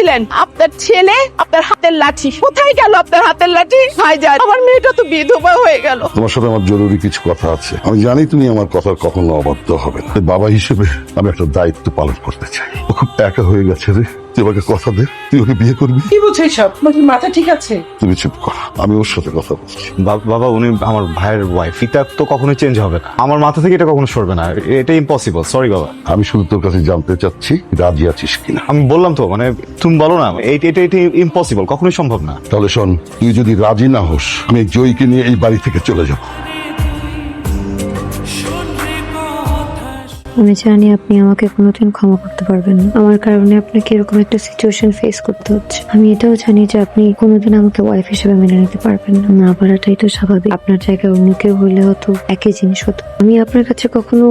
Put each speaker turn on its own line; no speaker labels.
ছিলেন, আপনার ছেলে আপনার হাতের লাঠি। কোথায় গেল আপনার হাতের লাঠি? ভাইজান, আমার মেয়েটা তো বিধবা হয়ে গেল।
তোমার সাথে আমার জরুরি কিছু কথা আছে। আমি জানি তুমি আমার কথার কখনো অবাধ্য হবে না। বাবা হিসেবে আমি একটা দায়িত্ব পালন করতে চাই। ও খুব একা হয়ে গেছে রে। তুই আমাকে কথা দে, তুই ওকে বিয়ে করবি।
কি বলছো এইসব? তোমার কি মাথা ঠিক আছে?
তুমি চুপ কর, আমি ওর সাথে কথা বলছি।
বাবা, উনি আমার ভাইয়ের ওয়াইফ। এটা তো কখনোই চেঞ্জ হবে না। আমার মাথা থেকে এটা কখনো সরবে না। এটা ইম্পসিবল। সরি বাবা।
আমি শুধু তোর কাছে জানতে চাচ্ছি রাজি আছিস কিনা।
আমি বললাম তো, মানে তুমি বলো না, এটা ইম্পসিবল, কখনোই সম্ভব না।
তাহলে শোন, তুই যদি রাজি না হোস, আমি জয়ীকে নিয়ে এই বাড়ি থেকে চলে যাব।
আমি জানি আপনি আমাকে কোনোদিন ক্ষমা করতে পারবেন না। আমার কারণে আপনাকে এরকম একটা সিচুয়েশন ফেস করতে হচ্ছে। আমি এটাও জানি যে আপনি কোনোদিন আমাকে ওয়াইফ হিসেবে মেনে নিতে পারবেন না। না পারাটাই তো স্বাভাবিক। আপনার জায়গায় অন্য কেউ হলে হয়তো একই জিনিস হতো। আমি আপনার কাছে কখনো